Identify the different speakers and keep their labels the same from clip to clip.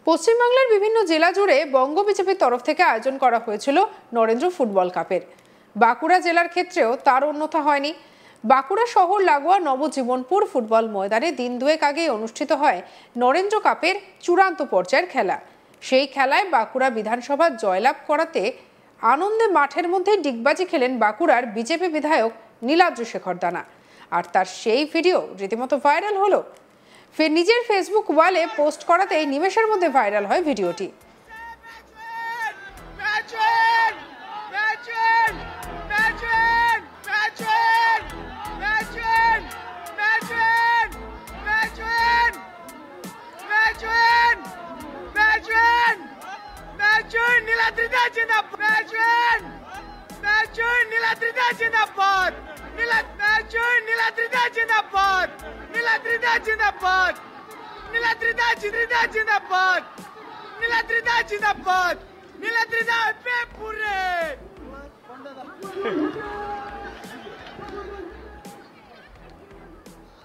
Speaker 1: পশ্চিমবাংলার বিভিন্ন জেলা জুড়ে বঙ্গ বিজেপির তরফ থেকে আয়োজন করা হয়েছিল নরেন্দ্র ফুটবল কাপের। বাঁকুড়া জেলার ক্ষেত্রেও তার অন্যথা হয়নি। বাঁকুড়া শহর লাগোয়া নবজীবনপুর ফুটবল ময়দানে দিন দুয়েক আগেই অনুষ্ঠিত হয় নরেন্দ্র কাপের চূড়ান্ত পর্যায়ের খেলা। সেই খেলায় বাঁকুড়া বিধানসভা জয়লাভ করাতে আনন্দে মাঠের মধ্যে ডিগবাজি খেলেন বাঁকুড়ার বিজেপি বিধায়ক নীলাদ্রি শেখর দানা। আর তার সেই ভিডিও রীতিমতো ভাইরাল হলো। ফের নিজের ফেসবুক ওয়ালে পোস্ট করাতেই নিমেষের মধ্যে ভাইরাল হয় ভিডিওটি।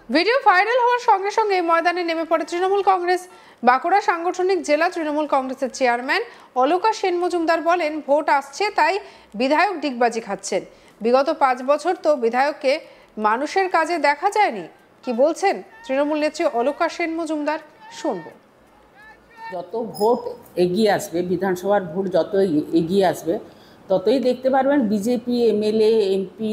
Speaker 1: ভিডিও ভাইরাল হওয়ার সঙ্গে সঙ্গে ময়দানে নেমে পড়ে তৃণমূল কংগ্রেস। বাঁকুড়া সাংগঠনিক জেলা তৃণমূল কংগ্রেসের চেয়ারম্যান অলকা সেন মজুমদার বলেন, ভোট আসছে তাই বিধায়ক ডিগবাজি খাচ্ছেন। বিগত 5 বছর তো বিধায়ককে মানুষের কাজে দেখা যায়নি। কি বলছেন তৃণমূল নেত্রী অলকা সেন মজুমদার, শুনবো।
Speaker 2: যত ভোট এগিয়ে আসবে, বিধানসভার ভোট যত এগিয়ে আসবে, ততই দেখতে পারবেন বিজেপি এমএলএ এমপি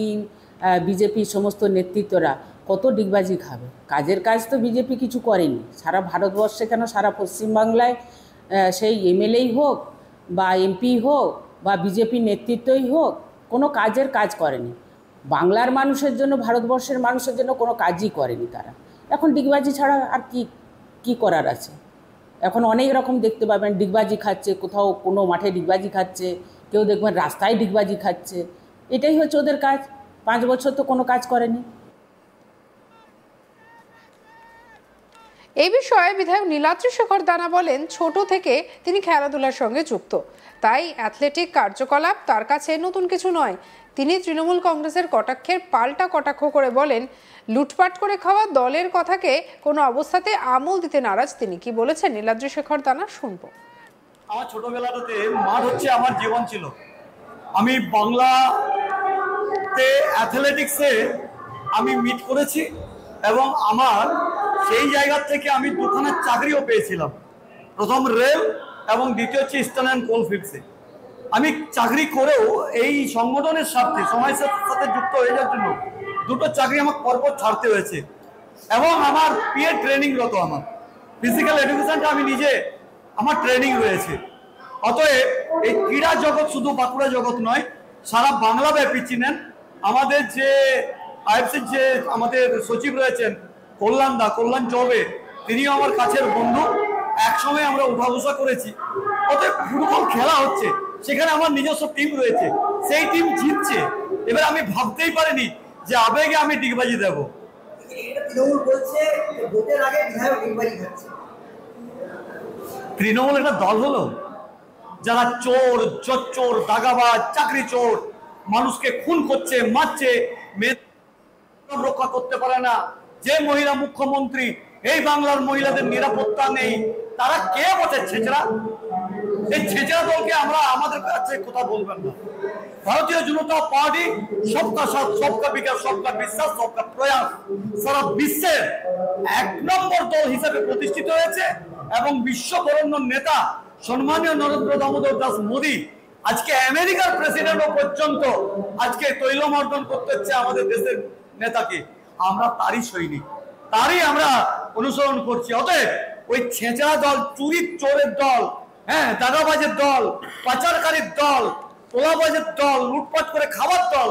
Speaker 2: বিজেপি সমস্ত নেতৃত্বরা কত ডিগবাজি খাবে। কাজের কাজ তো বিজেপি কিছু করেনি। সারা ভারতবর্ষে কেন, সারা পশ্চিমবাংলায় সেই এমএলএই হোক বা এমপি হোক বা বিজেপি নেতৃত্বই হোক, কোনো কাজের কাজ করেনি। বাংলার মানুষের জন্য, ভারতবর্ষের মানুষের জন্য কোনো কাজই করেনি তারা। এখন ডিগবাজি ছাড়া আর কি করার আছে? এখন অনেক রকম দেখতে পাবেন ডিগবাজি খাচ্ছে, কোথাও কোনো মাঠে ডিগবাজি খাচ্ছে, কেউ দেখবেন রাস্তায় ডিগবাজি খাচ্ছে। এটাই হচ্ছে ওদের কাজ। 5 বছর তো কোনো কাজ করেনি।
Speaker 1: এই বিষয়ে বিধায়ক নীলাদ্রি শেখর দানা বলেন, ছোট থেকে তিনি খেলাধুলার সঙ্গে যুক্ত, তাই অ্যাথলেটিক কার্যকলাপ তার কাছে নতুন কিছু নয়। তিনি তৃণমূল কংগ্রেসের কটাক্ষের পাল্টা কটাক্ষ করে বলেন, লুটপাট করে খাওয়া দলের কথাকে কোনো অবস্থাতে আমল দিতে নারাজ তিনি। কি বলেছেন নীলাদ্রি শেখর দানা, শুনবো।
Speaker 3: আমার ছোটবেলাতে মাঠ হচ্ছে আমার জীবন ছিল। আমি বাংলাতে অ্যাথলেটিক্সে আমি মিট করেছি এবং আমার সেই জায়গা থেকে আমি 2খানা চাকরিও পেয়েছিলাম। প্রথম রেল এবং দ্বিতীয় হচ্ছে ইস্টার্ন অ্যান্ড কোলফিল্ডসে। আমি চাকরি করেও এই সংগঠনের স্বার্থে, সমাজের সাথে যুক্ত হয়ে যাওয়ার জন্য 2টো চাকরি আমার পরপর ছাড়তে হয়েছে। এবং আমার পিএ ট্রেনিংরত, আমার ফিজিক্যাল এডুকেশনটা আমি নিজে আমার ট্রেনিং রয়েছে। অতএব এই ক্রীড়া জগৎ শুধু বাঁকুড়া জগৎ নয়, সারা বাংলা ব্যাপী চিনেন। আমাদের যে আইএফসির যে আমাদের সচিব রয়েছেন কল্যাণ চৌবে, তিনিও আমার কাছের বন্ধু। একসময় আমরা উঠা বসা করেছি। অতএব ফুটবল খেলা হচ্ছে, সেখানে আমার নিজস্ব টিম রয়েছে, সেই টিম জিতছে। এবার আমি ভাবতেই পারিনি যে আবেগে আমি ডিগবাজি দেব। তৃণমূল একটা দল হলো যারা চোর, জোচ্চোর, দাগাবাজ, চাকরি চোর, মানুষকে খুন করছে, মারছে, মেয়ে রক্ষা করতে পারে না। যে মহিলা মুখ্যমন্ত্রী, এই বাংলার মহিলাদের নিরাপত্তা নেই, তারা কে বসে ছেচড়া? এই ছেচড়া দলকে আমরা আমাদের কাছে কথা বলবেন না। ভারতীয় জনতা পার্টি সবকা সাথ, সবকা বিকাশ, সবকা বিশ্বাস, সবকা প্রয়াস সারা বিশ্বের 1 নম্বর দল হিসেবে প্রতিষ্ঠিত হয়েছে। এবং বিশ্ববরেণ্য নেতা সম্মানীয় নরেন্দ্র দামোদর দাস মোদী আজকে আমেরিকার প্রেসিডেন্টও পর্যন্ত আজকে তৈলমর্দন করতে হচ্ছে আমাদের দেশের নেতাকে। আমরা তারই সৈনিক, তারই আমরা অনুসরণ করছি। অতএব ওই ছেঁচড়া দল, চুরির চোরের দল, দাগাবাজের দল, পাচারকারীর দল, তোলাবাজের দল, লুটপাট করে খাবার দল,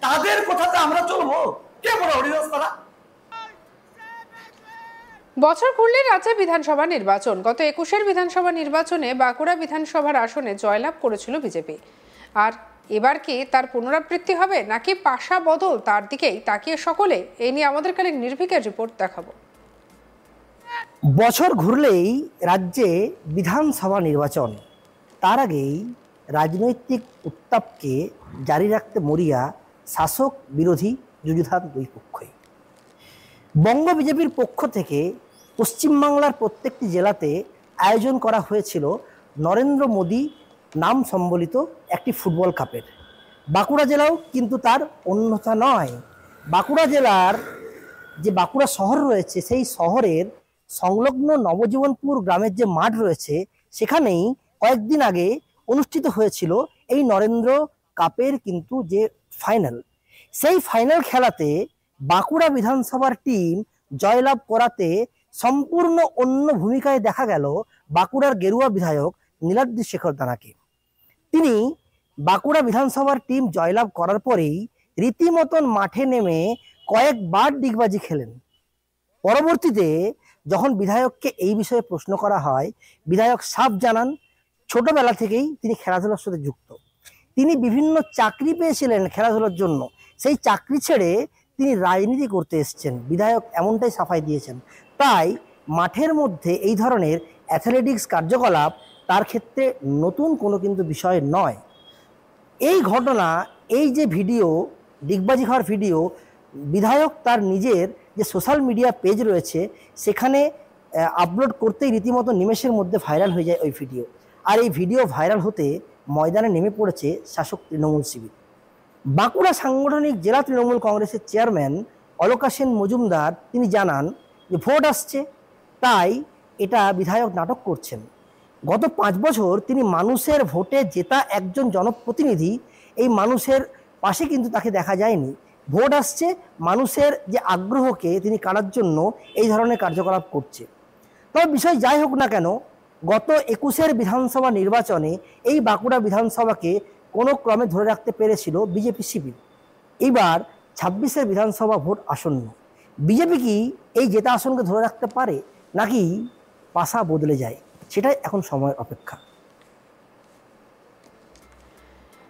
Speaker 3: তাদের কথাতে আমরা চলবো? কে বড় হরিদাস তারা?
Speaker 1: বছর ঘুরলে রাজ্যে বিধানসভা নির্বাচন। গত 21-এর বিধানসভা নির্বাচনে বাঁকুড়া বিধানসভার আসনে জয়লাভ করেছিল বিজেপি। আর এবার কি তার পুনরাবৃত্তি হবে নাকি পাশা বদল, তার দিকেই তাকিয়ে সকলে। এই নিয়ে আমাদের কালে নির্ভীকের রিপোর্ট দেখাবো।
Speaker 4: বছর ঘুরলেই রাজ্যে বিধানসভা নির্বাচন। তার আগেই রাজনৈতিক উত্তাপকে জারি রাখতে মরিয়া শাসক বিরোধী যুযুধান দুই পক্ষই। বঙ্গ বিজেপির পক্ষ থেকে পশ্চিমবাংলার প্রত্যেকটি জেলাতে আয়োজন করা হয়েছিল নরেন্দ্র মোদী নাম সম্বলিত একটি ফুটবল কাপের। বাঁকুড়া জেলাও কিন্তু তার অন্যথা নয়। বাঁকুড়া জেলার যে বাঁকুড়া শহর রয়েছে, সেই শহরের সংলগ্ন নবজীবনপুর গ্রামের যে মাঠ রয়েছে, সেখানেই কয়েকদিন আগে অনুষ্ঠিত হয়েছিল এই নরেন্দ্র কাপের কিন্তু যে ফাইনাল, সেই ফাইনাল খেলাতে বাঁকুড়া বিধানসভার টিম জয়লাভ করাতে সম্পূর্ণ অন্য ভূমিকায় দেখা গেল বাঁকুড়ার গেরুয়া বিধায়ক নীলাদ্রি শেখর দানাকে। তিনি বাঁকুড়া বিধানসভার টিম জয়লাভ করার পরেই রীতিমতন মাঠে নেমে কয়েকবার ডিগবাজি খেলেন। পরবর্তীতে যখন বিধায়ককে এই বিষয়ে প্রশ্ন করা হয়, বিধায়ক সাফ জানান ছোটবেলা থেকেই তিনি খেলাধুলার সাথে যুক্ত। তিনি বিভিন্ন চাকরি পেয়েছিলেন খেলাধুলার জন্য, সেই চাকরি ছেড়ে তিনি রাজনীতি করতে এসেছেন। বিধায়ক এমনটাই সাফাই দিয়েছেন। তাই মাঠের মধ্যে এই ধরনের অ্যাথলেটিক্স কার্যকলাপ তার ক্ষেত্রে নতুন কোনো কিন্তু বিষয় নয়। এই ঘটনা, এই যে ভিডিও, ডিগবাজি খাওয়ার ভিডিও, বিধায়ক তার নিজের যে সোশ্যাল মিডিয়া পেজ রয়েছে সেখানে আপলোড করতেই রীতিমতো নিমেষের মধ্যে ভাইরাল হয়ে যায় ওই ভিডিও। আর এই ভিডিও ভাইরাল হতে ময়দানে নেমে পড়েছে শাসক তৃণমূল শিবির। বাঁকুড়া সাংগঠনিক জেলা তৃণমূল কংগ্রেসের চেয়ারম্যান অলকা সেন মজুমদার তিনি জানান যে ভোট আসছে, তাই এটা বিধায়ক নাটক করছেন। গত 5 বছর তিনি মানুষের ভোটে জেতা একজন জনপ্রতিনিধি, এই মানুষের পাশে কিন্তু তাকে দেখা যায়নি। ভোট আসছে, মানুষের যে আগ্রহকে তিনি কাটার জন্য এই ধরনের কার্যকলাপ করছে। তবে বিষয় যাই হোক না কেন, গত 21-এর বিধানসভা নির্বাচনে এই বাঁকুড়া বিধানসভাকে কোনো ক্রমে ধরে রাখতে পেরেছিল বিজেপি শিবির। এইবার 26-এর বিধানসভা ভোট আসন্ন। বিজেপি কি এই জেতা আসনকে ধরে রাখতে পারে, নাকি পাশা বদলে যায়, সেটাই এখন সময়ের অপেক্ষা।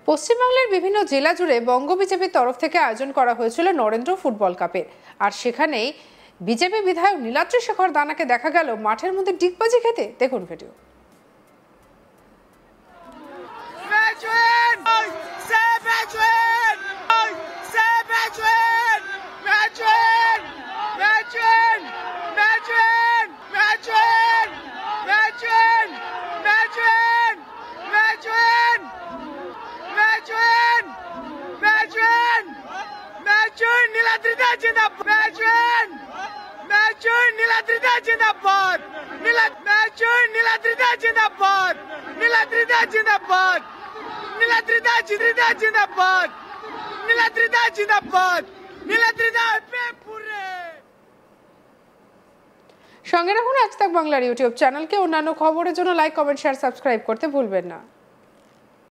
Speaker 1: পশ্চিমবাংলার বিভিন্ন জেলা জুড়ে বঙ্গ বিজেপির তরফ থেকে আয়োজন করা হয়েছিল নরেন্দ্র ফুটবল কাপের। আর সেখানেই বিজেপি বিধায়ক নীলাদ্রি শেখর দানাকে দেখা গেল মাঠের মধ্যে ডিগবাজি খেতে। দেখুন ভিডিও। সঙ্গে রাখুন আজ তাক বাংলার ইউটিউব চ্যানেলকে। অন্যান্য খবরের জন্য লাইক, কমেন্ট, শেয়ার, সাবস্ক্রাইব করতে ভুলবেন না।